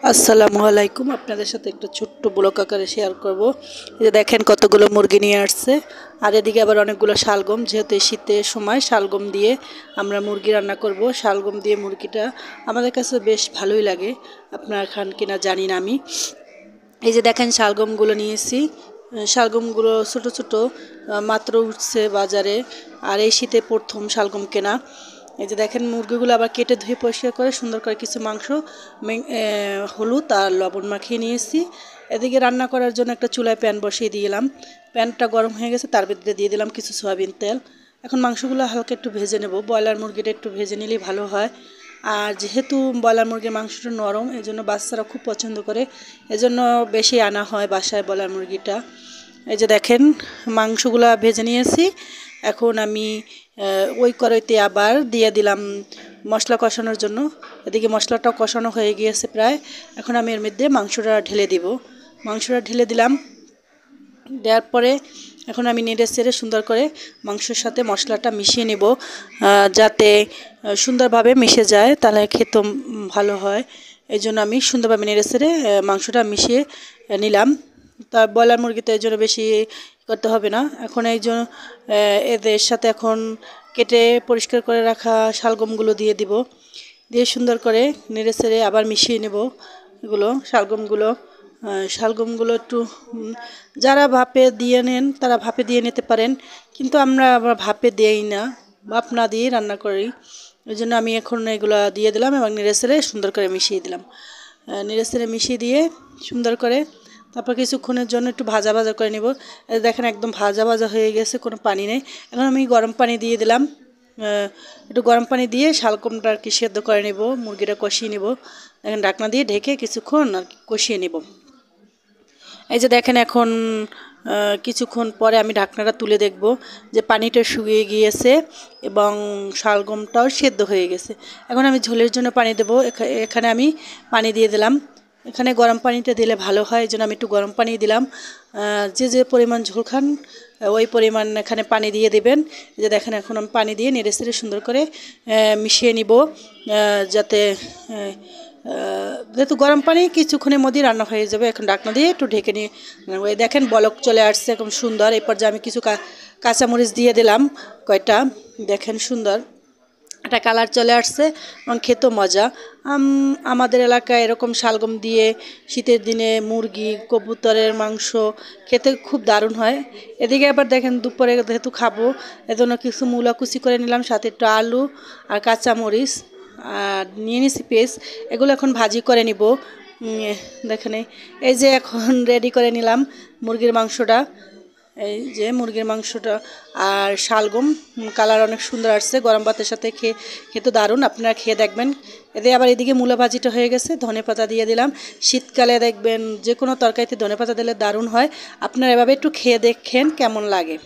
আসসালামু আলাইকুম। আপনাদের সাথে একটা ছোট্ট ব্লগ আকারে শেয়ার করব। এই যে দেখেন কতগুলো মুরগি নিয়ে আসছে, আর এদিকে আবার অনেকগুলো শালগম, যেহেতু এই শীতের সময় শালগম দিয়ে আমরা মুরগি রান্না করব। শালগম দিয়ে মুরগিটা আমাদের কাছে বেশ ভালোই লাগে, আপনারা খান কিনা জানি না আমি। এই যে দেখেন শালগমগুলো নিয়েছি, শালগমগুলো ছোট ছোট, মাত্র উঠছে বাজারে, আর এই শীতে প্রথম শালগম কেনা। এই যে দেখেন মুরগিগুলো আবার কেটে ধুয়ে পরিষ্কার করে সুন্দর করে কিছু মাংস হলুদ আর লবণ মাখিয়ে নিয়েছি। এদিকে রান্না করার জন্য একটা চুলায় প্যান বসিয়ে দিলাম। প্যানটা গরম হয়ে গেছে, তার ভিতরে দিয়ে দিলাম কিছু সয়াবিন তেল। এখন মাংসগুলো হালকা একটু ভেজে নেব। ব্রয়লার মুরগিটা একটু ভেজে নিলেই ভালো হয়। আর যেহেতু ব্রয়লার মুরগির মাংসটা নরম, এজন্য বাচ্চারা খুব পছন্দ করে, এজন্য বেশি আনা হয় বাসায় ব্রয়লার মুরগিটা। এই যে দেখেন মাংসগুলো ভেজে নিয়েছি। এখন আমি ওই কড়াইতে আবার দিয়ে দিলাম মশলা কষানোর জন্য। এদিকে মশলাটাও কষানো হয়ে গিয়েছে প্রায়। এখন আমি এর মধ্যে মাংসটা ঢেলে দিব। মাংসটা ঢেলে দিলাম, দেওয়ার পরে এখন আমি নেড়ে চেড়ে সুন্দর করে মাংসের সাথে মশলাটা মিশিয়ে নেব, যাতে সুন্দরভাবে মিশে যায়, তাহলে খেতে ভালো হয়। এই জন্য আমি সুন্দরভাবে নেড়ে চেড়ে মাংসটা মিশিয়ে নিলাম। তা ব্রয়লার মুরগিতে এই জন্য বেশি করতে হবে না। এখন এই জন্য এদের সাথে এখন কেটে পরিষ্কার করে রাখা শালগমগুলো দিয়ে দিব। দিয়ে সুন্দর করে নেড়ে চেড়ে আবার মিশিয়ে নেব এগুলো শালগমগুলো একটু যারা ভাপে দিয়ে নেন তারা ভাপে দিয়ে নিতে পারেন, কিন্তু আমরা আবার ভাপে দিই না, ভাপ না দিয়েই রান্না করি। ওই জন্য আমি এখন এগুলো দিয়ে দিলাম এবং নেড়ে চেড়ে সুন্দর করে মিশিয়ে দিলাম। নেড়ে চেড়ে মিশিয়ে দিয়ে সুন্দর করে তারপর কিছুক্ষণের জন্য একটু ভাজা ভাজা করে নেব। দেখেন একদম ভাজা ভাজা হয়ে গেছে, কোনো পানি নেই। এখন আমি গরম পানি দিয়ে দিলাম। একটু গরম পানি দিয়ে শালগমটা আর কি সেদ্ধ করে নেব, মুরগিটা কষিয়ে নেব। দেখেন ঢাকনা দিয়ে ঢেকে কিছুক্ষণ আর কষিয়ে নেব। এই যে দেখেন এখন কিছুক্ষণ পরে আমি ঢাকনাটা তুলে দেখব যে পানিটা শুকিয়ে গিয়েছে এবং শালগমটাও সেদ্ধ হয়ে গেছে। এখন আমি ঝোলের জন্য পানি দেবো। এখানে আমি পানি দিয়ে দিলাম। এখানে গরম পানিটা দিলে ভালো হয়, এই জন্য আমি একটু গরম পানি দিলাম। যে যে পরিমাণ ঝোল খান ওই পরিমাণ এখানে পানি দিয়ে দেবেন। এই যে দেখেন এখন আমি পানি দিয়ে নেড়ে চেড়ে সুন্দর করে মিশিয়ে নিব, যাতে যেহেতু গরম পানি কিছুক্ষণের মধ্যেই রান্না হয়ে যাবে। এখন ঢাকনা দিয়ে একটু ঢেকে নিয়ে ওই দেখেন বলক চলে আসছে একদম সুন্দর। এরপর যে আমি কিছু কাঁচামরিচ দিয়ে দিলাম কয়টা, দেখেন সুন্দর একটা কালার চলে আসছে এবং খেতেও মজা। আমাদের এলাকায় এরকম শালগম দিয়ে শীতের দিনে মুরগি কবুতরের মাংস খেতে খুব দারুণ হয়। এদিকে আবার দেখেন দুপুরে যেহেতু খাবো, এজন্য কিছু মূলা কুচি করে নিলাম, সাথে একটু আলু আর কাঁচামরিচ আর নিয়ে নিছি পেঁয়াজ। এগুলো এখন ভাজি করে নিব। দেখেন এই যে এখন রেডি করে নিলাম মুরগির মাংসটা। এই যে মুরগির মাংসটা আর শালগম কালার অনেক সুন্দর আসছে, গরম ভাতের সাথে খেতে দারুণ, আপনারা খেয়ে দেখবেন। এতে আবার এদিকে মূলা ভাজিটা হয়ে গেছে, ধনেপাতা দিয়ে দিলাম। শীতকালে দেখবেন যে কোনো তরকারিতে ধনেপাতা দিলে দারুণ হয়। আপনারা এভাবে একটু খেয়ে দেখেন কেমন লাগে।